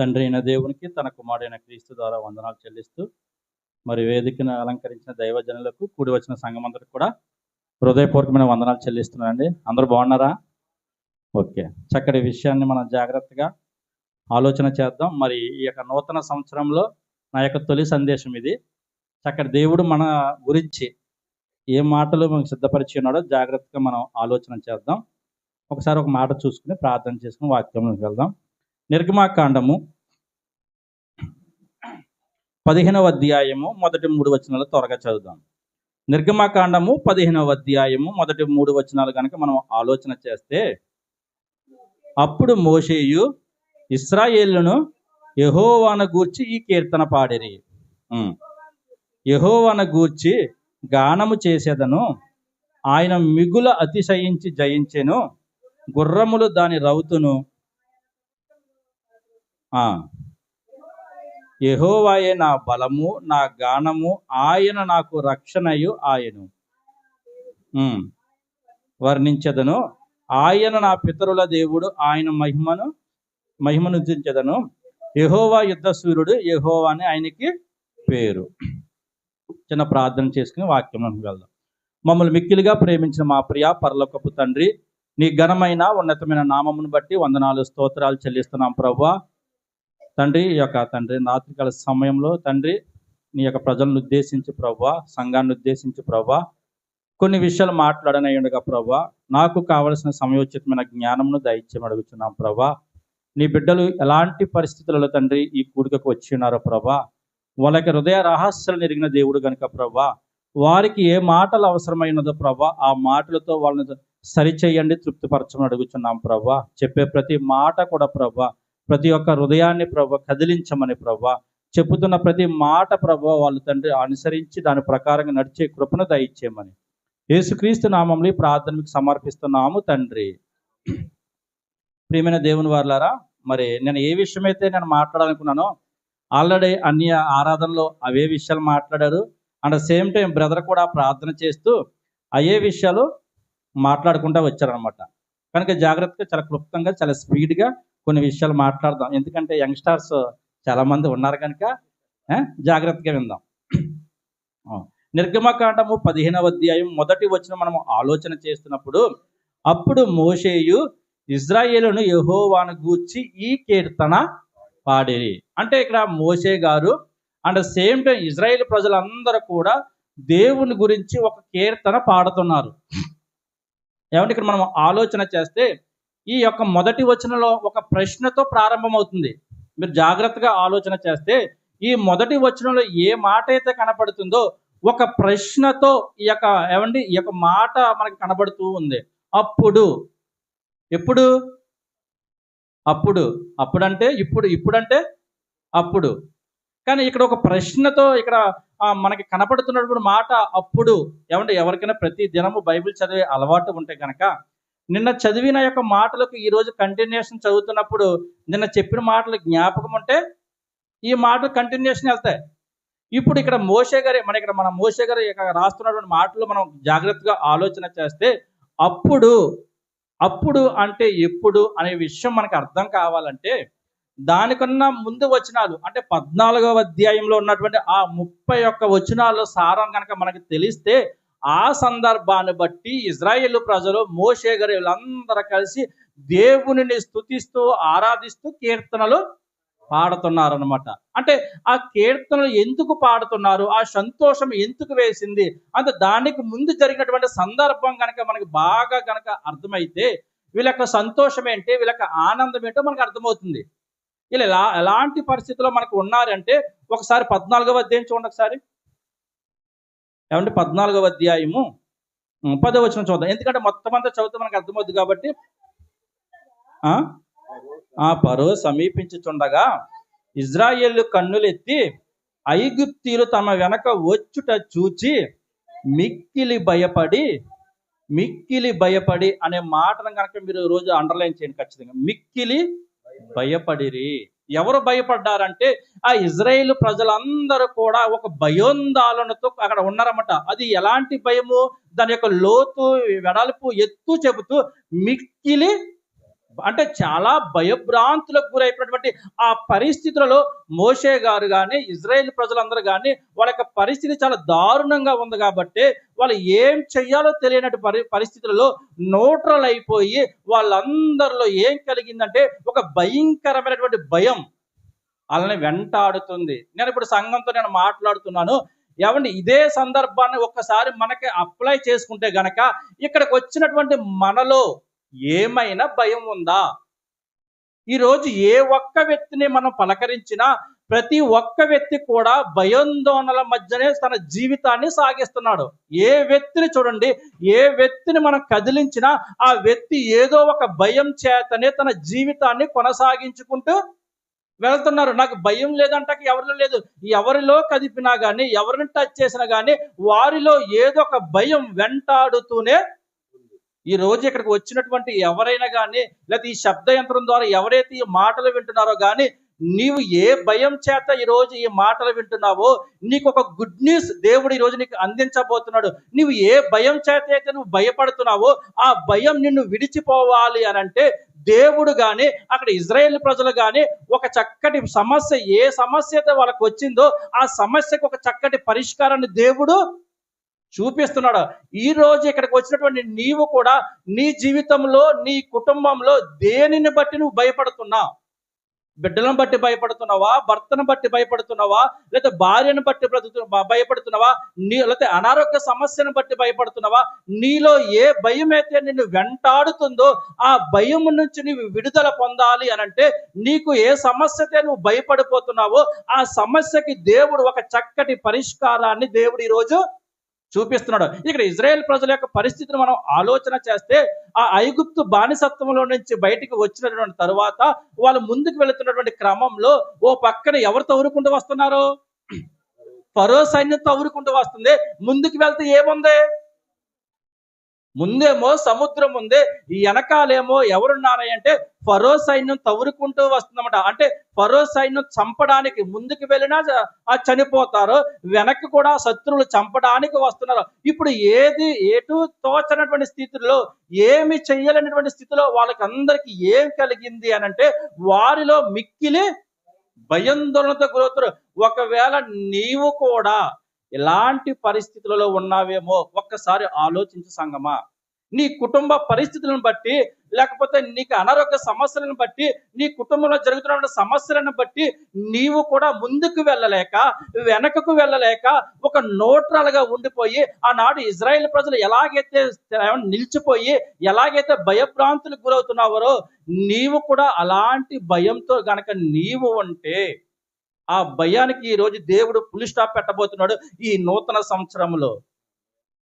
తండ్రి అయిన దేవునికి తన కుమారుడైన క్రీస్తు ద్వారా వందనాలు చెల్లిస్తూ మరి వేదికను అలంకరించిన దైవజనులకు కూడి వచ్చిన సంఘమందరికి కూడా హృదయపూర్వకమైన వందనాలు చెల్లిస్తున్నానండి. అందరూ బాగున్నారా? ఓకే, చక్కటి విషయాన్ని మనం జాగ్రత్తగా ఆలోచన చేద్దాం. మరి ఈ యొక్క నూతన సంవత్సరంలో నా యొక్క తొలి సందేశం ఇది. చక్కటి దేవుడు మన గురించి ఏ మాటలు మనకు సిద్ధపరిచి ఉన్నాడో జాగ్రత్తగా మనం ఆలోచన చేద్దాం. ఒకసారి ఒక మాట చూసుకుని ప్రార్థన చేసుకుని వాక్యంలోకి వెళ్దాం. నిర్గమాకాండము 15వ అధ్యాయము మొదటి 3 వచనాలు త్వరగా చదువుదాం. నిర్గమాకాండము 15వ అధ్యాయము మొదటి 3 వచనాలు కనుక మనం ఆలోచన చేస్తే, అప్పుడు మోషేయు ఇశ్రాయేలును యెహోవాను గూర్చి ఈ కీర్తన పాడిరి. యెహోవాను గూర్చి గానము చేసేదను, ఆయన మిగుల అతిశయించి జయించెను, గుర్రములు దాని రౌతును. యెహోవాయే నా బలము, నా గానము, ఆయన నాకు రక్షణయు ఆయను. వర్ణించెదను, ఆయన నా పితరుల దేవుడు, ఆయన మహిమను దించెదను. యెహోవా యుద్ధశూరుడు, యెహోవా అని ఆయనకి పేరు. చిన్న ప్రార్థన చేసుకుని వాక్యంలోకి వెళ్దాం. మమ్మల్ని మిక్కిలిగా ప్రేమించిన మా ప్రియ పరలోకపు తండ్రి, నీ ఘనమైన ఉన్నతమైన నామమును బట్టి వందనాలు స్తోత్రాలు చెల్లిస్తున్నాం ప్రభువా. తండ్రి, ఈ యొక్క తండ్రి రాత్రికాల సమయంలో తండ్రి నీ యొక్క ప్రజలను ఉద్దేశించి ప్రభువా, సంఘాన్ని ఉద్దేశించి ప్రభువా కొన్ని విషయాలు మాట్లాడనయ్యుండగా ప్రభువా, నాకు కావలసిన సమయోచితమైన జ్ఞానమును దయచేయమని అడుగుతున్నాం ప్రభువా. నీ బిడ్డలు ఎలాంటి పరిస్థితులలో తండ్రి ఈ కూడికకు వచ్చి ఉన్నారో ప్రభువా, వాళ్ళకి హృదయ రహస్యాలు ఎరిగిన దేవుడు కనుక ప్రభువా, వారికి ఏ మాటలు అవసరమైనదో ప్రభువా ఆ మాటలతో వాళ్ళని సరిచేయండి, తృప్తిపరచమని అడుగుతున్నాం ప్రభువా. చెప్పే ప్రతి మాట కూడా ప్రభువా ప్రతి ఒక్క హృదయాన్ని ప్రభువా కదిలించమని ప్రభువా, చెప్పుతున్న ప్రతి మాట ప్రభువా వాళ్ళు తండ్రి అనుసరించి దాని ప్రకారంగా నడిచే కృపను దయచేయమని యేసుక్రీస్తు నామములో ఈ ప్రార్థనకు సమర్పిస్తున్నాము తండ్రి. ప్రియమైన దేవుని వారలారా, మరి నేను ఏ విషయమైతే నేను మాట్లాడాలనుకున్నానో ఆల్రెడీ అన్ని ఆరాధనలో అవే విషయాలు మాట్లాడారు. అండ్ సేమ్ టైం బ్రదర్ కూడా ప్రార్థన చేస్తూ అయ్యే విషయాలు మాట్లాడుకుంటూ వచ్చారనమాట. కనుక జాగ్రత్తగా చాలా క్లుప్తంగా చాలా స్పీడ్గా కొన్ని విషయాలు మాట్లాడదాం. ఎందుకంటే యంగ్స్టర్స్ చాలామంది ఉన్నారు కనుక జాగ్రత్తగా విందాం. నిర్గమకాండము 15వ అధ్యాయం మొదటి వచనం మనం ఆలోచన చేస్తున్నప్పుడు, అప్పుడు మోషేయు ఇశ్రాయేలును యెహోవాను గూర్చి ఈ కీర్తన పాడిరి. అంటే ఇక్కడ మోషే గారు అండ్ సేమ్ టైం ఇజ్రాయేల్ ప్రజలందరూ కూడా దేవుని గురించి ఒక కీర్తన పాడుతున్నారు. ఏమంటే ఇక్కడ మనం ఆలోచన చేస్తే ఈ యొక్క మొదటి వచనంలో ఒక ప్రశ్నతో ప్రారంభమవుతుంది. మీరు జాగ్రత్తగా ఆలోచన చేస్తే ఈ మొదటి వచనంలో ఏ మాట అయితే కనపడుతుందో ఒక ప్రశ్నతో ఈ యొక్క మాట మనకి కనబడుతూ ఉంది. అప్పుడు, ఎప్పుడు, అప్పుడంటే ఇప్పుడంటే అప్పుడు. కానీ ఇక్కడ ఒక ప్రశ్నతో ఇక్కడ మనకి కనపడుతున్నప్పుడు మాట అప్పుడు. ఎవరికైనా ప్రతి దినము బైబిల్ చదివే అలవాటు ఉంటే కనుక నిన్న చదివిన యొక్క మాటలకు ఈరోజు కంటిన్యూషన్ చదువుతున్నప్పుడు నిన్న చెప్పిన మాటలు జ్ఞాపకం ఉంటే ఈ మాటలు కంటిన్యూషన్ వెళ్తాయి. ఇప్పుడు ఇక్కడ మోషే గారి మన మోషే గారు రాస్తున్నటువంటి మాటలు మనం జాగ్రత్తగా ఆలోచన చేస్తే అప్పుడు అంటే ఎప్పుడు అనే విషయం మనకు అర్థం కావాలంటే దానికన్నా ముందు వచనాలు అంటే 14వ అధ్యాయంలో ఉన్నటువంటి ఆ 31 వచనాల్లో సారం కనుక మనకు తెలిస్తే ఆ సందర్భాన్ని బట్టి ఇజ్రాయేలు ప్రజలు మోషే గారు వీళ్ళందరూ కలిసి దేవునిని స్తుతిస్తూ ఆరాధిస్తూ కీర్తనలు పాడుతున్నారనమాట. అంటే ఆ కీర్తనలు ఎందుకు పాడుతున్నారు, ఆ సంతోషం ఎందుకు వేసింది అంటే దానికి ముందు జరిగినటువంటి సందర్భం కనుక మనకి బాగా కనుక అర్థమైతే వీళ్ళ యొక్క సంతోషం ఏంటి, వీళ్ళ యొక్క ఆనందం ఏంటో మనకు అర్థమవుతుంది. వీళ్ళు ఎలాంటి పరిస్థితుల్లో మనకు ఉన్నారంటే ఒకసారి 14వ అధ్యాయం చూడండి. ఒకసారి 14వ అధ్యాయము 10వ వచనం చూద్దాం. ఎందుకంటే మొత్తం అంతా చదివితే మనకు అర్థమవుతుంది కాబట్టి. ఫరో సమీపించుచుండగా ఇజ్రాయేలు కన్నులెత్తి ఐగుప్తీయులు తమ వెనక వచ్చుట చూచి మిక్కిలి భయపడి అనే మాటను కనుక మీరు రోజు అండర్లైన్ చేయండి ఖచ్చితంగా. మిక్కిలి భయపడిరి. ఎవరు భయపడ్డారంటే ఆ ఇజ్రాయేలు ప్రజలందరూ కూడా ఒక భయోందాలనతో అక్కడ ఉన్నారన్నమాట. అది ఎలాంటి భయము, దాని యొక్క లోతు వెడల్పు ఎత్తు చెబుతూ మిక్కిలి అంటే చాలా భయభ్రాంతులకు గురైనటువంటి ఆ పరిస్థితులలో మోషే గారు కానీ ఇజ్రాయేల్ ప్రజలందరూ కానీ వాళ్ళ యొక్క పరిస్థితి చాలా దారుణంగా ఉంది కాబట్టి వాళ్ళు ఏం చెయ్యాలో తెలియనట్టు పరిస్థితులలో న్యూట్రల్ అయిపోయి వాళ్ళందరిలో ఏం కలిగిందంటే ఒక భయంకరమైనటువంటి భయం వాళ్ళని వెంటాడుతుంది. నేను ఇప్పుడు సంఘంతో నేను మాట్లాడుతున్నాను. ఏమండి, ఇదే సందర్భాన్ని ఒక్కసారి మనకి అప్లై చేసుకుంటే గనక ఇక్కడికి వచ్చినటువంటి మనలో ఏమైనా భయం ఉందా? ఈరోజు ఏ ఒక్క వ్యక్తిని మనం పలకరించినా ప్రతి ఒక్క వ్యక్తి కూడా భయాందోళనల మధ్యనే తన జీవితాన్ని సాగిస్తున్నాడు. ఏ వ్యక్తిని చూడండి, ఏ వ్యక్తిని మనం కదిలించినా ఆ వ్యక్తి ఏదో ఒక భయం చేతనే తన జీవితాన్ని కొనసాగించుకుంటూ వెళ్తున్నారు. నాకు భయం లేదంటకి ఎవరిలో లేదు. ఎవరిలో కదిపినా కానీ, ఎవరిని టచ్ చేసినా కానీ వారిలో ఏదో ఒక భయం వెంటాడుతూనే ఈ రోజు ఇక్కడికి వచ్చినటువంటి ఎవరైనా కానీ, లేకపోతే ఈ శబ్ద యంత్రం ద్వారా ఎవరైతే ఈ మాటలు వింటున్నారో కానీ, నీవు ఏ భయం చేత ఈరోజు ఈ మాటలు వింటున్నావో నీకు ఒక గుడ్ న్యూస్ దేవుడు ఈరోజు నీకు అందించబోతున్నాడు. నీవు ఏ భయం చేత అయితే నువ్వు భయపడుతున్నావో ఆ భయం నిన్ను విడిచిపోవాలి అని అంటే దేవుడు కానీ అక్కడ ఇజ్రాయేల్ ప్రజలు కానీ ఒక చక్కటి సమస్య, ఏ సమస్య అయితే వాళ్ళకు వచ్చిందో ఆ సమస్యకు ఒక చక్కటి పరిష్కారాన్ని దేవుడు చూపిస్తున్నాడు. ఈ రోజు ఇక్కడికి వచ్చినటువంటి నీవు కూడా నీ జీవితంలో, నీ కుటుంబంలో దేనిని బట్టి నువ్వు భయపడుతున్నావు? బిడ్డలను బట్టి భయపడుతున్నావా? భర్తను బట్టి భయపడుతున్నావా? లేదా భార్యను బట్టి భయపడుతున్నావా? లేకపోతే అనారోగ్య సమస్యను బట్టి భయపడుతున్నావా? నీలో ఏ భయం అయితే నిన్ను వెంటాడుతుందో ఆ భయం నుంచి నీవు విడుదల పొందాలి అని అంటే నీకు ఏ సమస్యతే నువ్వు భయపడిపోతున్నావో ఆ సమస్యకి దేవుడు ఒక చక్కటి పరిష్కారాన్ని దేవుడు ఈరోజు చూపిస్తున్నాడు. ఇక్కడ ఇజ్రాయేల్ ప్రజల యొక్క పరిస్థితిని మనం ఆలోచన చేస్తే ఆ ఐగుప్తు బానిసత్వంలో నుంచి బయటికి వచ్చినటువంటి తరువాత వాళ్ళు ముందుకు వెళుతున్నటువంటి క్రమంలో ఓ పక్కన ఎవరు తవ్వుకుంటూ వస్తున్నారు? ఫరో సైన్యం తవ్వుకుంటూ వస్తుంది. ముందుకు వెళ్తే ఏముంది? ముందేమో సముద్రం ఉంది, ఈ వెనకాలేమో ఎవరున్నారంటే ఫరో సైన్యం తవ్వుకుంటూ వస్తుందన్నమాట. అంటే ఫరో సైన్యం చంపడానికి ముందుకు వెళ్ళినా చనిపోతారు, వెనక్కి కూడా శత్రువులు చంపడానికి వస్తున్నారు. ఇప్పుడు ఎటు తోచనటువంటి స్థితిలో, ఏమి చెయ్యాలనేటువంటి స్థితిలో వాళ్ళకి అందరికి ఏం కలిగింది అని అంటే వారిలో మిక్కిలి భయాందోళనతో గురవుతారు. ఒకవేళ నీవు కూడా ఇలాంటి పరిస్థితులలో ఉన్నావేమో ఒక్కసారి ఆలోచించు సంగమా. నీ కుటుంబ పరిస్థితులను బట్టి, లేకపోతే నీకు అనారోగ్య సమస్యలను బట్టి, నీ కుటుంబంలో జరుగుతున్న సమస్యలను బట్టి నీవు కూడా ముందుకు వెళ్ళలేక వెనకకు వెళ్ళలేక ఒక న్యూట్రల్గా ఉండిపోయి ఆనాడు ఇజ్రాయేల్ ప్రజలు ఎలాగైతే నిలిచిపోయి ఎలాగైతే భయభ్రాంతులకు గురవుతున్నావో నీవు కూడా అలాంటి భయంతో గనక నీవు ఉంటే ఆ భయానికి ఈ రోజు దేవుడు ఫుల్ స్టాప్ పెట్టబోతున్నాడు ఈ నూతన సంవత్సరంలో.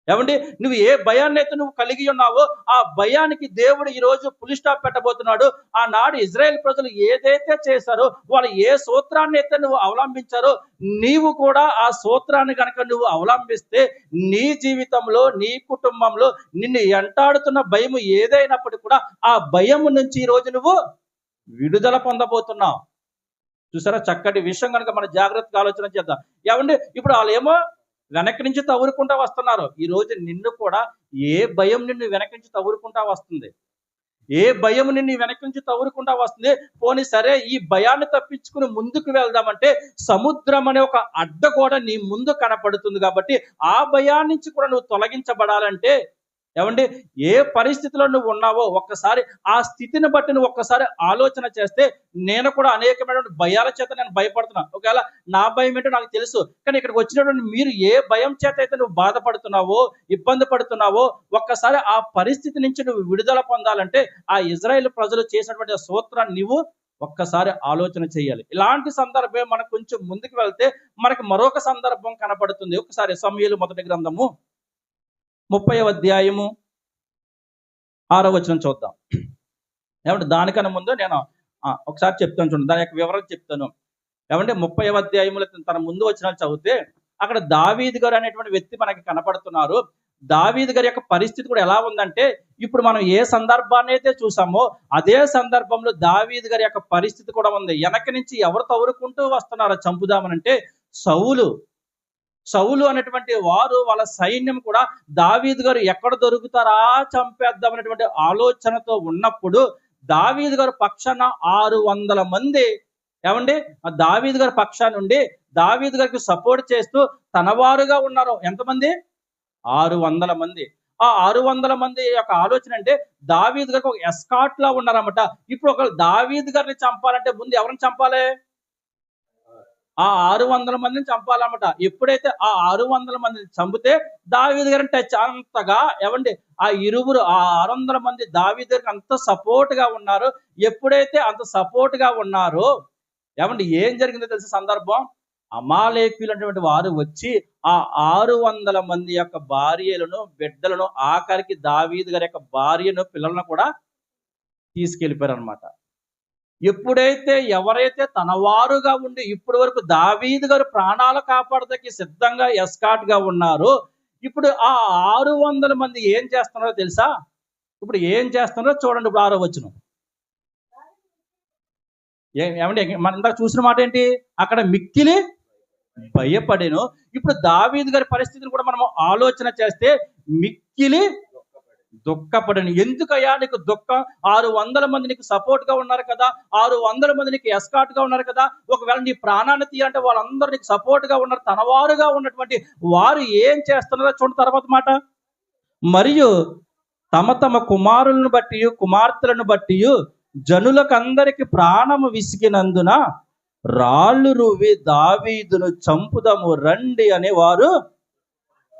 ఏమండి, నువ్వు ఏ భయాన్ని అయితే నువ్వు కలిగి ఉన్నావో ఆ భయానికి దేవుడు ఈ రోజు ఫుల్ స్టాప్ పెట్టబోతున్నాడు. ఆనాడు ఇజ్రాయేల్ ప్రజలు ఏదైతే చేశారో, వాళ్ళు ఏ సూత్రాన్ని అయితే నువ్వు అవలంబించారో నీవు కూడా ఆ సూత్రాన్ని కనుక నువ్వు అవలంబిస్తే నీ జీవితంలో, నీ కుటుంబంలో నిన్ను ఎంటాడుతున్న భయం ఏదైనప్పటికీ కూడా ఆ భయం నుంచి ఈ రోజు నువ్వు విడుదల పొందబోతున్నావు. చూసారా, చక్కటి విషయం కనుక మన జాగ్రత్తగా ఆలోచన చేద్దాం. ఏమండి, ఇప్పుడు వాళ్ళు ఏమో వెనక్కి నుంచి తవ్వుకుంటా వస్తున్నారు. ఈ రోజు నిన్ను కూడా ఏ భయం నిన్ను వెనక్కి నుంచి తవ్వుకుంటా వస్తుంది? ఏ భయం నిన్ను వెనక్కి నుంచి తవ్వుకుంటా వస్తుంది? పోనీ సరే, ఈ భయాన్ని తప్పించుకుని ముందుకు వెళ్దామంటే సముద్రం అనే ఒక అడ్డ కూడా నీ ముందు కనపడుతుంది. కాబట్టి ఆ భయాన్ని నుంచి కూడా నువ్వు తొలగించబడాలంటే ఏమండి, ఏ పరిస్థితిలో నువ్వు ఉన్నావో ఒక్కసారి ఆ స్థితిని బట్టి నువ్వు ఒక్కసారి ఆలోచన చేస్తే, నేను కూడా అనేకమైనటువంటి భయాల చేత నేను భయపడుతున్నా. ఒకవేళ నా భయం ఏంటో నాకు తెలుసు, కానీ ఇక్కడికి వచ్చినటువంటి మీరు ఏ భయం చేత అయితే నువ్వు బాధపడుతున్నావో, ఇబ్బంది పడుతున్నావో ఒక్కసారి ఆ పరిస్థితి నుంచి నువ్వు విడుదల పొందాలంటే ఆ ఇజ్రాయేల్ ప్రజలు చేసినటువంటి సూత్రాన్ని నువ్వు ఒక్కసారి ఆలోచన చేయాలి. ఇలాంటి సందర్భం మనకు కొంచెం ముందుకు వెళ్తే మనకు మరొక సందర్భం కనపడుతుంది. ఒకసారి సమూయేలు మొదటి గ్రంథము 30వ అధ్యాయము 6వ వచనం చూద్దాం. ఏమంటే దానికన్నా ముందు నేను ఒకసారి చెప్తాను చూడండి, దాని యొక్క వివరణ చెప్తాను. ఏమంటే 30వ అధ్యాయములో తన ముందు వచనాలు చదివితే అక్కడ దావీదు గారు అనేటువంటి వ్యక్తి మనకి కనపడుతున్నారు. దావీదు గారి యొక్క పరిస్థితి కూడా ఎలా ఉందంటే, ఇప్పుడు మనం ఏ సందర్భాన్ని అయితే చూసామో అదే సందర్భంలో దావీదు గారి యొక్క పరిస్థితి కూడా ఉంది. వెనక నుంచి ఎవరు తవ్వుకుంటూ వస్తున్నారో చంపుదామనంటే సౌలు అనేటువంటి వారు, వాళ్ళ సైన్యం కూడా దావీదు గారు ఎక్కడ దొరుకుతారా చంపేద్దాం అనేటువంటి ఆలోచనతో ఉన్నప్పుడు దావీదు గారి పక్షాన 600 మంది ఏమండి దావీదు గారి పక్షాన నుండి దావీదు గారికి సపోర్ట్ చేస్తూ తనవారుగా ఉన్నారు. ఎంతమంది? 600 మంది. ఆ 600 మంది యొక్క ఆలోచన అంటే దావీదు గారికి ఒక ఎస్కాట్ లా ఉన్నారన్నమాట. ఇప్పుడు ఒక దావీదు గారిని చంపాలంటే ముందు ఎవరిని చంపాలి? ఆ 600 మందిని చంపాలన్నమాట. ఎప్పుడైతే ఆ 600 మందిని చంపితే దావీదు గారిని టచ్ అంతగా ఏమండి ఆ 600 మంది దావీదు గారికి అంత సపోర్ట్ గా ఉన్నారు. ఎప్పుడైతే అంత సపోర్ట్ గా ఉన్నారో ఏమండి ఏం జరిగిందో తెలిసిన సందర్భం, అమాలేకీయులు అనేటువంటి వారు వచ్చి ఆ 600 మంది యొక్క భార్యలను బిడ్డలను ఆఖరికి దావీదు గారి యొక్క భార్యను పిల్లలను కూడా తీసుకెళ్ళిపోయారు అనమాట. ఎప్పుడైతే ఎవరైతే తనవారుగా ఉండి ఇప్పటి వరకు దావీదు గారు ప్రాణాలు కాపాడడానికి సిద్ధంగా ఎస్కాట్ గా ఉన్నారో, ఇప్పుడు ఆ 600 మంది ఏం చేస్తున్నారో తెలుసా? ఇప్పుడు ఏం చేస్తున్నారో చూడండి. ఇప్పుడు 6వ వచనం ఏమంటే మనం ఇందాక చూసిన మాట ఏంటి? అక్కడ మిక్కిలి భయపడేను. ఇప్పుడు దావీదు గారి పరిస్థితిని కూడా మనం ఆలోచన చేస్తే మిక్కిలి దుఃఖపడను. ఎందుకయ్యా నీకు దుఃఖం? 600 మంది నీకు సపోర్ట్ గా ఉన్నారు కదా, 600 మంది నీకు ఎస్కాట్ గా ఉన్నారు కదా. ఒకవేళ నీ ప్రాణాన్ని తీయాలంటే వాళ్ళందరూ నీకు సపోర్ట్ గా ఉన్నారు. తనవారుగా ఉన్నటువంటి వారు ఏం చేస్తున్నారో చూడండి తర్వాత మాట. మరియు తమ తమ కుమారులను బట్టి కుమార్తెలను బట్టి జనులకందరికి ప్రాణము విసిగినందున రాళ్ళు రువి దావీదును చంపుదము రండి అని వారు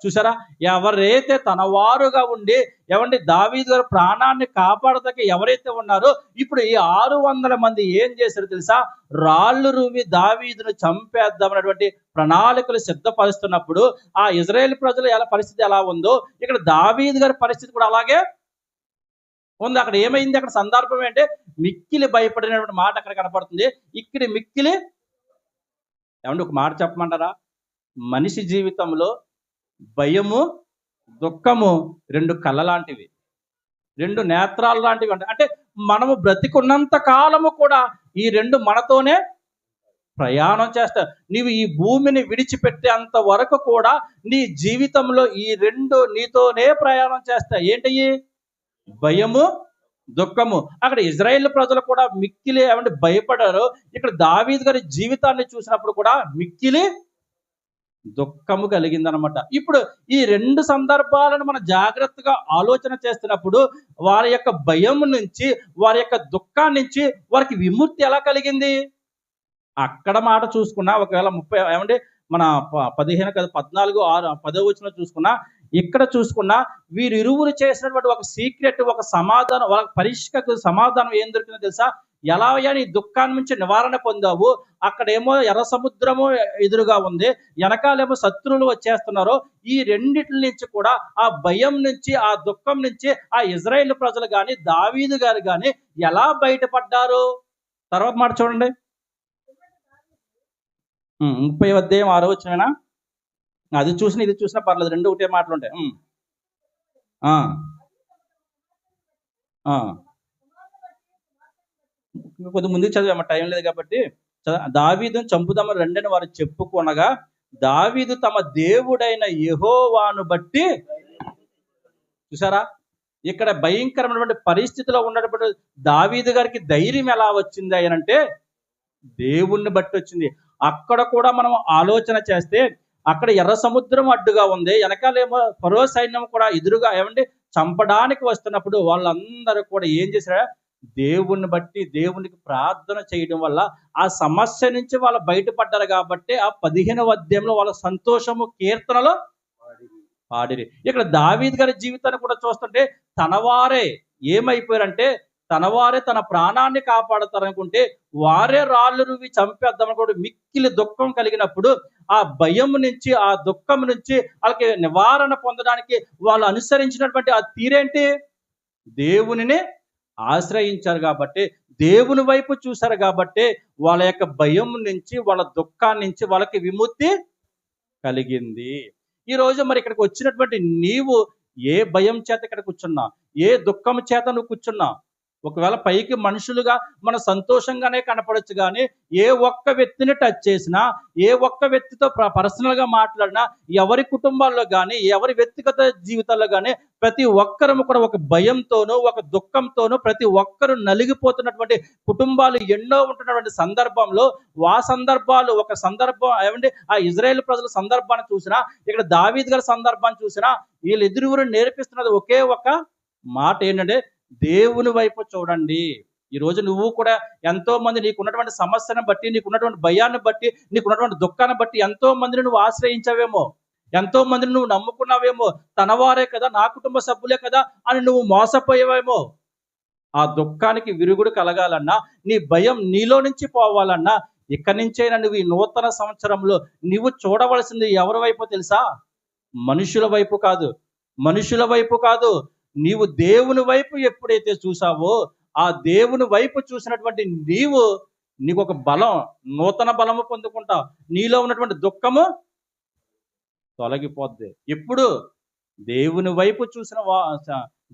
చూసారా? ఎవరైతే తనవారుగా ఉండి ఏమండి దావీదు గారి ప్రాణాన్ని కాపాడదాకా ఎవరైతే ఉన్నారో ఇప్పుడు ఈ 600 మంది ఏం చేశారు తెలుసా? రాళ్ళు రువి దావీదును చంపేద్దామనేటువంటి ప్రణాళికలు సిద్ధపరుస్తున్నప్పుడు ఆ ఇజ్రాయేల్ ప్రజలు ఎలా పరిస్థితి ఎలా ఉందో ఇక్కడ దావీదు గారి పరిస్థితి కూడా అలాగే ఉంది. అక్కడ ఏమైంది? అక్కడ సందర్భం ఏంటంటే మిక్కిలి భయపడినటువంటి మాట అక్కడ కనపడుతుంది. ఇక్కడ మిక్కిలి ఏమంటే ఒక మాట చెప్పమంటారా? మనిషి జీవితంలో భయము దుఃఖము 2 కళ్ళ లాంటివి, 2 నేత్రాలు లాంటివి. అంటే మనము బ్రతికున్నంత కాలము కూడా ఈ 2 మనతోనే ప్రయాణం చేస్తా. నీవు ఈ భూమిని విడిచిపెట్టేంత వరకు కూడా నీ జీవితంలో ఈ 2 నీతోనే ప్రయాణం చేస్తాయి. ఏంటయ్యి? భయము దుఃఖము. అక్కడ ఇజ్రాయేల్ ప్రజలు కూడా మిక్కిలి ఏమంటే భయపడారు. ఇక్కడ దావీదు గారి జీవితాన్ని చూసినప్పుడు కూడా మిక్కిలి దుఃఖము కలిగిందనమాట. ఇప్పుడు ఈ 2 సందర్భాలను మనం జాగ్రత్తగా ఆలోచన చేస్తున్నప్పుడు వారి యొక్క భయం నుంచి వారి యొక్క దుఃఖాన్ని నుంచి వారికి విముక్తి ఎలా కలిగింది? అక్కడ మాట చూసుకున్నా ఒకవేళ 30 ఏమంటే మన 15 కదా 14 6 10వ వచనం చూసుకున్నా, ఇక్కడ చూసుకున్నా వీరిరువురు చేసినటువంటి ఒక సీక్రెట్, ఒక సమాధానం, వాళ్ళ పరీక్షకు సమాధానం ఏం దొరికిందో తెలుసా? ఎలా నీ దుఃఖాన్ని నుంచి నివారణ పొందావు? అక్కడేమో ఎర్ర సముద్రము ఎదురుగా ఉంది, వెనకాలేమో శత్రువులు వచ్చేస్తున్నారో ఈ రెండిటి నుంచి కూడా ఆ భయం నుంచి ఆ దుఃఖం నుంచి ఆ ఇజ్రాయేల్ ప్రజలు కానీ దావీదు గారు కానీ ఎలా బయటపడ్డారు? తర్వాత మాట చూడండి. 30వ అధ్యాయం 6వ వచనమేనా? అది చూసినా ఇది చూసినా పర్లేదు, 2 ఒకటే మాటలు ఉంటాయి. కొద్దిగా ముందుకు చదివామ, టైం లేదు కాబట్టి. దావీదును చంపుదామని రెండని వారు చెప్పుకొనగా దావీదు తమ దేవుడైన యెహోవాను బట్టి చూసారా? ఇక్కడ భయంకరమైనటువంటి పరిస్థితిలో ఉన్నటువంటి దావీదు గారికి ధైర్యం ఎలా వచ్చింది అనంటే దేవుణ్ణి బట్టి వచ్చింది. అక్కడ కూడా మనం ఆలోచన చేస్తే అక్కడ ఎర్ర సముద్రం అడ్డుగా ఉంది, వెనకాలేమో ఫరో సైన్యం కూడా ఎదురుగా ఏమంటే చంపడానికి వస్తున్నప్పుడు వాళ్ళందరూ కూడా ఏం చేశారు? దేవుణ్ణి బట్టి దేవునికి ప్రార్థన చేయడం వల్ల ఆ సమస్య నుంచి వాళ్ళు బయటపడ్డారు. కాబట్టి ఆ 15వ అధ్యాయంలో వాళ్ళ సంతోషము కీర్తనలో పాడిరి. ఇక్కడ దావీదు గారి జీవితాన్ని కూడా చూస్తుంటే తనవారే ఏమైపోయారంటే తనవారే తన ప్రాణాన్ని కాపాడతారనుకుంటే వారే రాళ్ళు రువి చంపేద్దామనుకోండి. మిక్కిలి దుఃఖం కలిగినప్పుడు ఆ భయం నుంచి ఆ దుఃఖం నుంచి వాళ్ళకి నివారణ పొందడానికి వాళ్ళు అనుసరించినటువంటి ఆ తీరేంటి? దేవునిని ఆశ్రయించారు కాబట్టి, దేవుని వైపు చూశారు కాబట్టి వాళ్ళ యొక్క భయం నుంచి వాళ్ళ దుఃఖాన్ని నుంచి వాళ్ళకి విముక్తి కలిగింది. ఈ రోజు మరి ఇక్కడికి వచ్చినటువంటి నీవు ఏ భయం చేత ఇక్కడ కూర్చున్నా, ఏ దుఃఖం చేత నువ్వు కూర్చున్నా, ఒకవేళ పైకి మనుషులుగా మన సంతోషంగానే కనపడచ్చు, కానీ ఏ ఒక్క వ్యక్తిని టచ్ చేసినా, ఏ ఒక్క వ్యక్తితో పర్సనల్గా మాట్లాడినా, ఎవరి కుటుంబాల్లో కానీ ఎవరి వ్యక్తిగత జీవితాల్లో కానీ ప్రతి ఒక్కరము కూడా ఒక భయంతోనూ ఒక దుఃఖంతోనూ ప్రతి ఒక్కరు నలిగిపోతున్నటువంటి కుటుంబాలు ఎన్నో ఉంటున్నటువంటి సందర్భంలో ఆ సందర్భాలు ఒక సందర్భం ఏమంటే ఆ ఇజ్రాయేల్ ప్రజల సందర్భాన్ని చూసినా, ఇక్కడ దావీదు గారి సందర్భాన్ని చూసినా, వీళ్ళిద్దరు నేర్పిస్తున్నది ఒకే ఒక మాట ఏంటంటే దేవుని వైపు చూడండి. ఈరోజు నువ్వు కూడా ఎంతో మంది నీకున్నటువంటి సమస్యను బట్టి, నీకున్నటువంటి భయాన్ని బట్టి, నీకున్నటువంటి దుఃఖాన్ని బట్టి ఎంతో మందిని నువ్వు ఆశ్రయించావేమో, ఎంతో మందిని నువ్వు నమ్ముకున్నావేమో. తన వారే కదా, నా కుటుంబ సభ్యులే కదా అని నువ్వు మోసపోయావేమో. ఆ దుఃఖానికి విరుగుడు కలగాలన్నా, నీ భయం నీలో నుంచి పోవాలన్నా, ఇక్కడి నుంచైనా నువ్వు ఈ నూతన సంవత్సరంలో నువ్వు చూడవలసింది ఎవరి వైపు తెలుసా? మనుషుల వైపు కాదు, మనుషుల వైపు కాదు. నీవు దేవుని వైపు ఎప్పుడైతే చూసావో, ఆ దేవుని వైపు చూసినటువంటి నీకు ఒక బలం, నూతన బలము పొందుకుంటావు. నీలో ఉన్నటువంటి దుఃఖము తొలగిపోద్ది. ఎప్పుడు దేవుని వైపు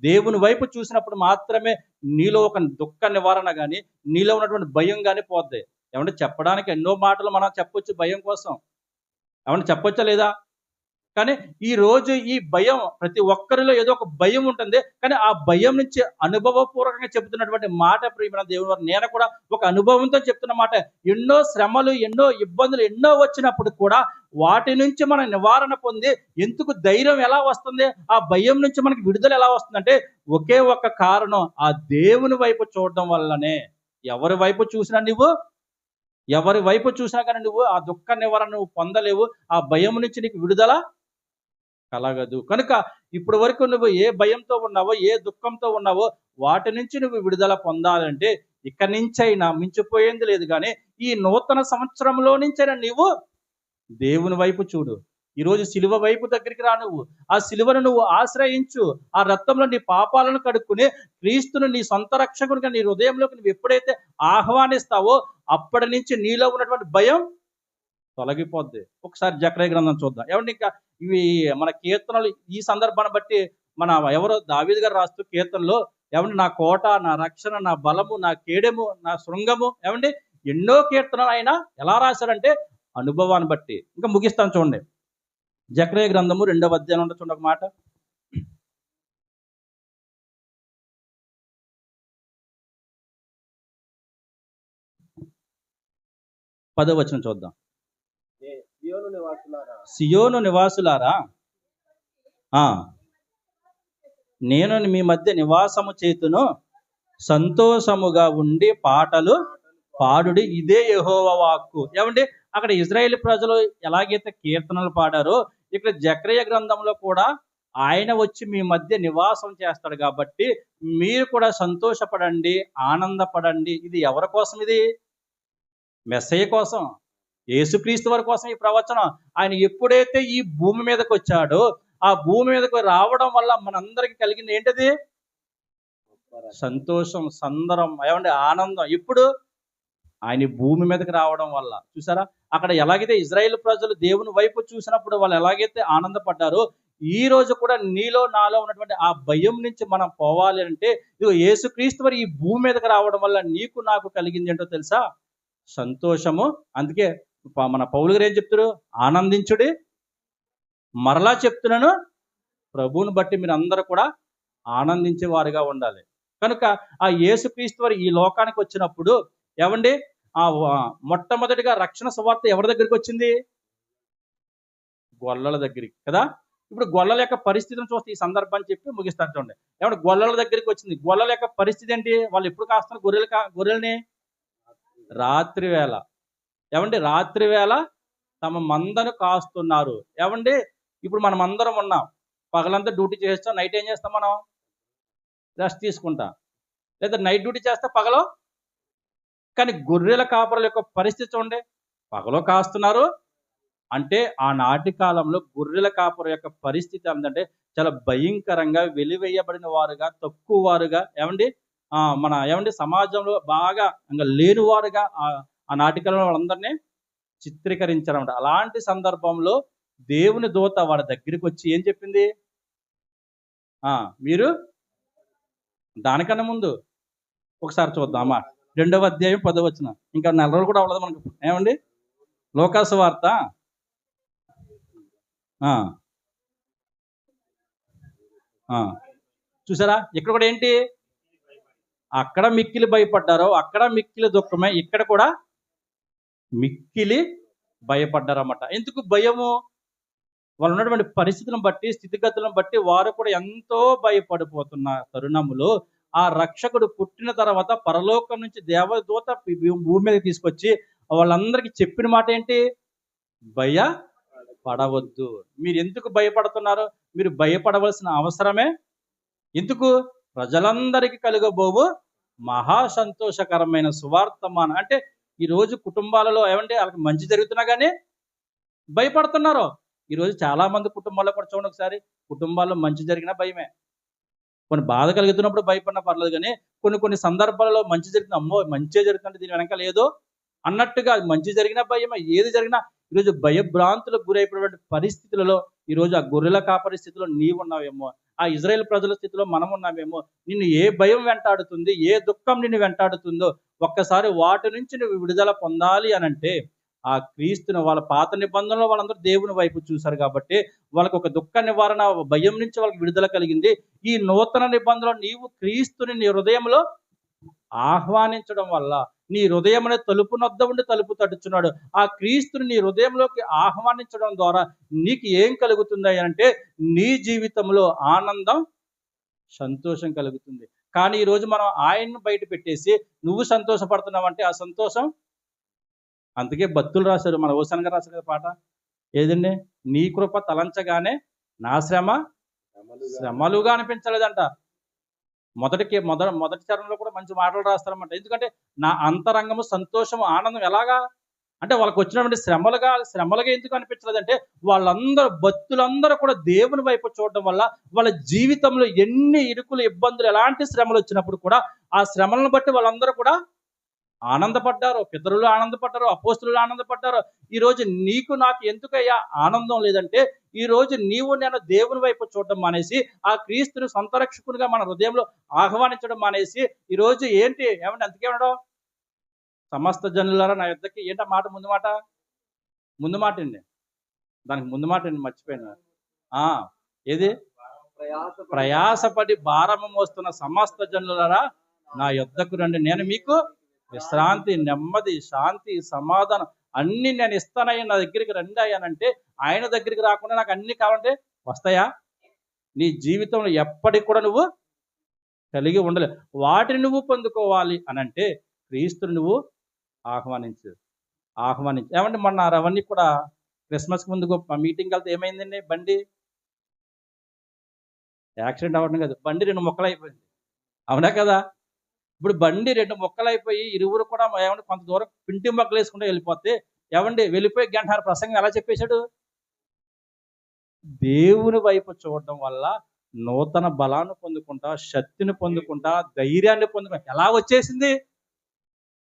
దేవుని వైపు చూసినప్పుడు మాత్రమే నీలో ఒక దుఃఖ నివారణ కానీ, నీలో ఉన్నటువంటి భయం కానీ పోద్ది. ఏమంటే చెప్పడానికి ఎన్నో మాటలు మనం చెప్పొచ్చు భయం కోసం, ఏమంటే చెప్పొచ్చా లేదా? కానీ ఈ రోజు ఈ భయం ప్రతి ఒక్కరిలో ఏదో ఒక భయం ఉంటుంది. కానీ ఆ భయం నుంచి అనుభవపూర్వకంగా చెబుతున్నటువంటి మాట ప్రియమైన దేవుని వారు, నేను కూడా ఒక అనుభవంతో చెప్తున్న మాట. ఎన్నో శ్రమలు, ఎన్నో ఇబ్బందులు ఎన్నో వచ్చినప్పుడు కూడా వాటి నుంచి మనం నివారణ పొంది ఎందుకు ధైర్యం ఎలా వస్తుంది, ఆ భయం నుంచి మనకి విడుదల ఎలా వస్తుందంటే ఒకే ఒక్క కారణం, ఆ దేవుని వైపు చూడడం వల్లనే. ఎవరి వైపు చూసినా కానీ నువ్వు ఆ దుఃఖ నివారణ నువ్వు పొందలేవు, ఆ భయం నుంచి నీకు విడుదల కలగదు. కనుక ఇప్పటి వరకు నువ్వు ఏ భయంతో ఉన్నావో, ఏ దుఃఖంతో ఉన్నావో వాటి నుంచి నువ్వు విడుదల పొందాలంటే ఇక్కడి నుంచైనా మించిపోయేది లేదు. కానీ ఈ నూతన సంవత్సరంలో నుంచైనా నీవు దేవుని వైపు చూడు. ఈరోజు సిలువ వైపు దగ్గరికి రా. నువ్వు ఆ సిలువను నువ్వు ఆశ్రయించు. ఆ రక్తంలో నీ పాపాలను కడుక్కుని క్రీస్తును నీ సొంత రక్షకునిగా నీ హృదయంలోకి నువ్వు ఎప్పుడైతే ఆహ్వానిస్తావో అప్పటి నుంచి నీలో ఉన్నటువంటి భయం తొలగిపోద్ది. ఒకసారి జకర్యా గ్రంథం చూద్దాం. ఏమంటే ఇంకా ఇవి మన కీర్తనలు ఈ సందర్భాన్ని బట్టి మన ఎవరో దావీదు గారు రాస్తూ కీర్తనలో, ఏమంటే నా కోట, నా రక్షణ, నా బలము, నా కేడెము, నా శృంగము, ఏమంటే ఎన్నో కీర్తనలు ఆయన ఎలా రాశారంటే అనుభవాన్ని బట్టి. ఇంకా ముగిస్తాను చూడండి. జకర్యా గ్రంథము 2వ అధ్యాయం ఉంటే చూడండి ఒక మాట. 10వ వచనం చూద్దాం. సియోను నివాసులారా, నేను మీ మధ్య నివాసము చేతును, సంతోషముగా ఉండి పాటలు పాడుడి, ఇదే యెహోవా వాక్కు. ఏమంటే అక్కడ ఇజ్రాయేల్ ప్రజలు ఎలాగైతే కీర్తనలు పాడారో, ఇక్కడ జకర్యా గ్రంథంలో కూడా ఆయన వచ్చి మీ మధ్య నివాసం చేస్తాడు. కాబట్టి మీరు కూడా సంతోషపడండి, ఆనందపడండి. ఇది ఎవరి కోసం? ఇది మెస్సయ్య కోసం, యేసుక్రీస్తు వారి కోసం ఈ ప్రవచనం. ఆయన ఎప్పుడైతే ఈ భూమి మీదకి వచ్చాడో, ఆ భూమి మీదకు రావడం వల్ల మనందరికి కలిగింది ఏంటది? సంతోషం, సందరం, ఏమంటే ఆనందం. ఇప్పుడు ఆయన భూమి మీదకి రావడం వల్ల చూసారా, అక్కడ ఎలాగైతే ఇజ్రాయేల్ ప్రజలు దేవుని వైపు చూసినప్పుడు వాళ్ళు ఎలాగైతే ఆనందపడ్డారో, ఈ రోజు కూడా నీలో నాలో ఉన్నటువంటి ఆ భయం నుంచి మనం పోవాలి అంటే ఇదిగో యేసుక్రీస్తు వారు ఈ భూమి మీదకి రావడం వల్ల నీకు నాకు కలిగింది ఏంటో తెలుసా? సంతోషము. అందుకే మన పౌలు గారు ఏం చెప్తారు? ఆనందించుడి. మరలా చెప్తున్నాను, ప్రభువుని బట్టి మీరు అందరూ కూడా ఆనందించే వారుగా ఉండాలి. కనుక ఆ యేసుక్రీస్తు వారు ఈ లోకానికి వచ్చినప్పుడు ఏమండి, ఆ మొట్టమొదటిగా రక్షణ సువార్త ఎవరి దగ్గరికి వచ్చింది? గొల్లల దగ్గరికి కదా. ఇప్పుడు గొల్లల యొక్క పరిస్థితిని చూస్తే ఈ సందర్భాన్ని చెప్పి ముగిస్తాను చూడండి. ఏమంటే గొల్లల దగ్గరికి వచ్చింది. గొల్లల యొక్క పరిస్థితి ఏంటి? వాళ్ళు ఎప్పుడు కాస్తున్నారు గొర్రెల్ని? రాత్రి వేళ. ఏమండి రాత్రి వేళ తమ మందను కాస్తున్నారు. ఏమండి ఇప్పుడు మనం అందరం ఉన్నాం, పగలంతా డ్యూటీ చేస్తాం, నైట్ ఏం చేస్తాం? మనం రెస్ట్ తీసుకుంటాం. లేదా నైట్ డ్యూటీ చేస్తే పగలో. కానీ గొర్రెల కాపరుల యొక్క పరిస్థితి చూడండి, పగలో కాస్తున్నారు. అంటే ఆనాటి కాలంలో గొర్రెల కాపరు యొక్క పరిస్థితి ఏంటంటే చాలా భయంకరంగా వెలివేయబడిన వారుగా, తక్కువ వారుగా, ఏమండి ఏమండి సమాజంలో బాగా ఇంకా లేనివారుగా ఆ నాటి కాలంలో వాళ్ళందరినీ చిత్రీకరించారన్నమాట. అలాంటి సందర్భంలో దేవుని దూత వాడి దగ్గరికి వచ్చి ఏం చెప్పింది? మీరు దానికన్నా ముందు ఒకసారి చూద్దామా 2వ అధ్యాయం 10వ వచనం. ఇంకా నెల రోజులు కూడా అవ్వలేదు మనకు. ఏమండి? లోకాసు వార్త ఆ, ఆ, చూసారా? ఇక్కడ కూడా ఏంటి? అక్కడ మిక్కిలి భయపడ్డారో, అక్కడ మిక్కిలి దుఃఖమే, ఇక్కడ కూడా మిక్కిలి భయపడ్డారన్నమాట. ఎందుకు భయము? వాళ్ళు ఉన్నటువంటి పరిస్థితులను బట్టి, స్థితిగతులను బట్టి వారు కూడా ఎంతో భయపడిపోతున్న తరుణములో ఆ రక్షకుడు పుట్టిన తర్వాత పరలోకం నుంచి దేవదూత భూమి మీద తీసుకొచ్చి వాళ్ళందరికీ చెప్పిన మాట ఏంటి? భయపడవద్దు. మీరు ఎందుకు భయపడుతున్నారు? మీరు భయపడవలసిన అవసరమే ఎందుకు? ప్రజలందరికీ కలుగబోవు మహా సంతోషకరమైన సువార్తమానం. అంటే ఈరోజు కుటుంబాలలో ఏమంటే వాళ్ళకి మంచి జరుగుతున్నా కానీ భయపడుతున్నారు. ఈరోజు చాలా మంది కుటుంబాల్లో కూడా చూడండి ఒకసారి, కుటుంబాల్లో మంచి జరిగినా భయమే. కొన్ని బాధ కలుగుతున్నప్పుడు భయపడినా పర్లేదు, కానీ కొన్ని సందర్భాలలో మంచి జరిగింది, అమ్మో మంచి జరుగుతుంటే దీని వెనక లేదో అన్నట్టుగా మంచి జరిగినా భయమే. ఏది జరిగినా ఈరోజు భయభ్రాంతులకు గురైపోయినటువంటి పరిస్థితులలో ఈరోజు ఆ గొర్రెల కాపరి స్థితిలో నీవు ఉన్నావేమో, ఆ ఇజ్రాయేల్ ప్రజల స్థితిలో మనం ఉన్నామేమో. నిన్ను ఏ భయం వెంటాడుతుంది, ఏ దుఃఖం నిన్ను వెంటాడుతుందో ఒక్కసారి వాటి నుంచి నువ్వు విడుదల పొందాలి అనంటే ఆ క్రీస్తుని, వాళ్ళ పాత నిబంధనలో వాళ్ళందరూ దేవుని వైపు చూశారు కాబట్టి వాళ్ళకి ఒక దుఃఖ నివారణ, భయం నుంచి వాళ్ళకి విడుదల కలిగింది. ఈ నూతన నిబంధనలో నీవు క్రీస్తుని నీ హృదయంలో ఆహ్వానించడం వల్ల, నీ హృదయం అనే తలుపు నొద్ద ఉండి తలుపు తట్టుచున్నాడు, ఆ క్రీస్తుని నీ హృదయంలోకి ఆహ్వానించడం ద్వారా నీకు ఏం కలుగుతుంది అంటే నీ జీవితంలో ఆనందం, సంతోషం కలుగుతుంది. కానీ ఈరోజు మనం ఆయన్ని బయట పెట్టేసి నువ్వు సంతోషపడుతున్నావంటే ఆ సంతోషం, అందుకే భక్తులు రాశారు, మన ఓసాన్ గారు రాశారు కదా పాట, ఏదండి? నీ కృప తలంచగానే నా శ్రమ శ్రమలుగా అనిపించలేదంట. మొదటి చరణంలో కూడా మంచి మాటలు రాస్తారన్నమాట. ఎందుకంటే నా అంతరంగము సంతోషము ఆనందం ఎలాగా అంటే వాళ్ళకి వచ్చినటువంటి శ్రమలుగా ఎందుకు అనిపించలేదంటే వాళ్ళందరూ భక్తులందరూ కూడా దేవుని వైపు చూడడం వల్ల వాళ్ళ జీవితంలో ఎన్ని ఇరుకులు, ఇబ్బందులు, ఎలాంటి శ్రమలు వచ్చినప్పుడు కూడా ఆ శ్రమలను బట్టి వాళ్ళందరూ కూడా ఆనందపడ్డారు. పితరులు ఆనందపడ్డారు, అపోస్తులు ఆనందపడ్డారు. ఈరోజు నీకు నాకు ఎందుకయ్యా ఆనందం లేదంటే ఈరోజు నీవు నేను దేవుని వైపు చూడడం మానేసి ఆ క్రీస్తుని సొంత రక్షకునిగా మన హృదయంలో ఆహ్వానించడం మానేసి ఈరోజు ఏంటి ఏమంటే అందుకేమడం, సమస్త జనులారా నా యుద్ధకి ఏంటి ఆ మాట? ముందు మాట అండి, దానికి ముందు మాట అండి, మర్చిపోయినా. ఏది? ప్రయాసపడి భారము మోస్తున్న సమస్త జనులారా నా యుద్ధకు రండి, నేను మీకు విశ్రాంతి, నెమ్మది, శాంతి, సమాధానం అన్ని నేను ఇస్తానయ్యా, నా దగ్గరికి రండి అయ్యానంటే ఆయన దగ్గరికి రాకుండా నాకు అన్ని కావాలంటే వస్తాయా? నీ జీవితంలో ఎప్పటికి కూడా నువ్వు కలిగి ఉండలేవు. వాటిని నువ్వు పొందుకోవాలి అనంటే క్రీస్తుని నువ్వు ఆహ్వానించు. ఏమంటే మొన్న అవన్నీ కూడా క్రిస్మస్కి ముందు మీటింగ్కి వెళ్తే ఏమైందండి? బండి యాక్సిడెంట్ అవ్వడం కాదు, బండి 2 ముక్కలు అయిపోయింది. అవునా కదా? ఇప్పుడు బండి 2 ముక్కలు అయిపోయి ఇరువురు కూడా ఏమంటే కొంత దూరం పింటి మొక్కలు వేసుకుంటూ వెళ్ళిపోతే వెళ్ళిపోయి గంటన్నర ప్రసంగం ఎలా చెప్పేశాడు? దేవుని వైపు చూడడం వల్ల నూతన బలాన్ని పొందుకుంటా, శక్తిని పొందుకుంటా, ధైర్యాన్ని పొందుకుంటా. ఎలా వచ్చేసింది?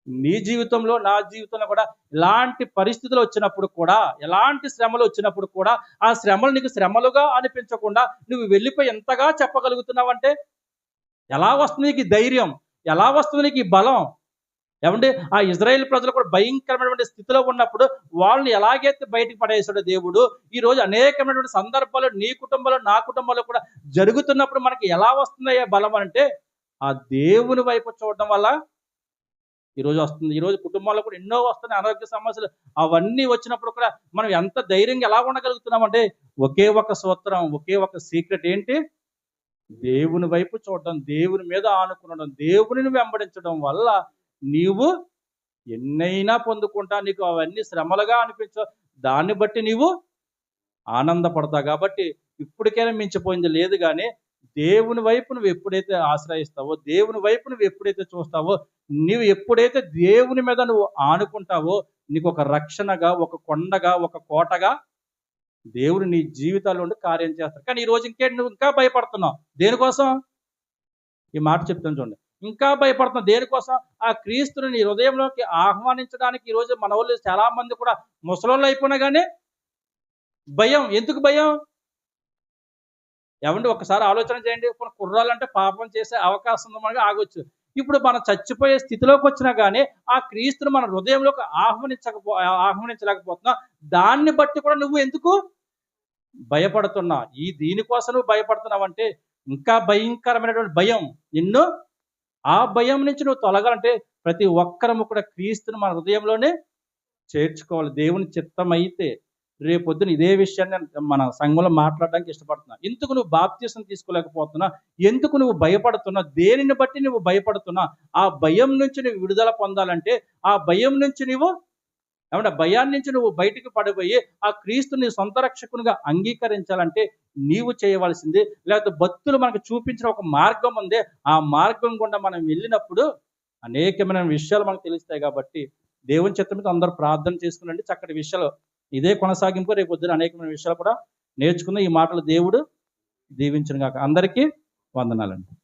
నీ జీవితంలో, నా జీవితంలో కూడా ఇలాంటి పరిస్థితులు వచ్చినప్పుడు కూడా, ఎలాంటి శ్రమలు వచ్చినప్పుడు కూడా ఆ శ్రమలు నీకు శ్రమలుగా అనిపించకుండా నువ్వు వెళ్ళిపోయి ఎంతగా చెప్పగలుగుతున్నావంటే ఎలా వస్తుంది నీకు ధైర్యం? ఎలా వస్తుంది నీకు ఈ బలం? ఏమంటే ఆ ఇజ్రాయేల్ ప్రజలు కూడా భయంకరమైనటువంటి స్థితిలో ఉన్నప్పుడు వాళ్ళని ఎలాగైతే బయటికి పడేసాడో దేవుడు, ఈ రోజు అనేకమైనటువంటి సందర్భాలు నీ కుటుంబంలో, నా కుటుంబంలో కూడా జరుగుతున్నప్పుడు మనకి ఎలా వస్తుందయ్యా బలం అంటే ఆ దేవుని వైపు చూడడం వల్ల ఈరోజు వస్తుంది. ఈరోజు కుటుంబాల్లో కూడా ఎన్నో వస్తున్నాయి అనారోగ్య సమస్యలు. అవన్నీ వచ్చినప్పుడు కూడా మనం ఎంత ధైర్యంగా ఎలా ఉండగలుగుతున్నామంటే ఒకే ఒక సూత్రం, ఒకే ఒక సీక్రెట్ ఏంటి? దేవుని వైపు చూడడం, దేవుని మీద ఆనుకునడం, దేవునిని వెంబడించడం వల్ల నీవు ఎన్నైనా పొందుకుంటా. నీకు అవన్నీ శ్రమలుగా అనిపించవు, దాన్ని బట్టి నీవు ఆనందపడతావు. కాబట్టి ఇప్పటికైనా మించిపోయింది లేదు, కానీ దేవుని వైపు నువ్వు ఎప్పుడైతే ఆశ్రయిస్తావో, దేవుని వైపు నువ్వు ఎప్పుడైతే చూస్తావో, నువ్వు ఎప్పుడైతే దేవుని మీద నువ్వు ఆనుకుంటావో నీకు ఒక రక్షణగా, ఒక కొండగా, ఒక కోటగా దేవుడు నీ జీవితాల్లో ఉండి కార్యం చేస్తాడు. కానీ ఈరోజు నువ్వు ఇంకా భయపడుతున్నావు. దేనికోసం? ఈ మాట చెప్తాను చూడండి. ఇంకా భయపడుతున్నావు దేనికోసం? ఆ క్రీస్తుని నీ హృదయంలోకి ఆహ్వానించడానికి ఈరోజు మన వాళ్ళు చాలా మంది కూడా ముసలోళ్ళు అయిపోయినా కానీ భయం. ఎందుకు భయం? ఏమంటే ఒకసారి ఆలోచన చేయండి. కుర్రాలంటే పాపం చేసే అవకాశం ఉంది, మనకి ఆగొచ్చు. ఇప్పుడు మనం చచ్చిపోయే స్థితిలోకి వచ్చినా కానీ ఆ క్రీస్తును మన హృదయంలోకి ఆహ్వానించలేకపోతున్నావు. దాన్ని బట్టి కూడా నువ్వు ఎందుకు భయపడుతున్నావు? దీనికోసం నువ్వు భయపడుతున్నావు అంటే ఇంకా భయంకరమైనటువంటి భయం నిన్ను, ఆ భయం నుంచి నువ్వు తొలగాలంటే ప్రతి ఒక్కరము కూడా క్రీస్తును మన హృదయంలోనే చేర్చుకోవాలి. దేవుని చిత్తం అయితే రేపొద్దున ఇదే విషయాన్ని మన సంఘంలో మాట్లాడడానికి ఇష్టపడుతున్నా. ఎందుకు నువ్వు బాప్తీసం తీసుకోలేకపోతున్నా? ఎందుకు నువ్వు భయపడుతున్నా? దేనిని బట్టి నువ్వు భయపడుతున్నా? ఆ భయం నుంచి నువ్వు విడుదల పొందాలంటే, ఆ భయం నుంచి నువ్వు భయాన్ని నుంచి నువ్వు బయటికి పడిపోయి ఆ క్రీస్తుని సొంత రక్షకునిగా అంగీకరించాలంటే నీవు చేయవలసింది, లేకపోతే భక్తులు మనకు చూపించిన ఒక మార్గం ఉంది, ఆ మార్గం గుండా మనం వెళ్ళినప్పుడు అనేకమైన విషయాలు మనకు తెలుస్తాయి. కాబట్టి దేవుని చిత్తంతో అందరూ ప్రార్థన చేసుకునండి. చక్కటి విషయాలు ఇదే కొనసాగింపు రేపు పొద్దున అనేకమైన విషయాలు కూడా నేర్చుకుందాం. ఈ మాటలు దేవుడు దీవించును గాక. అందరికీ వందనాలండి.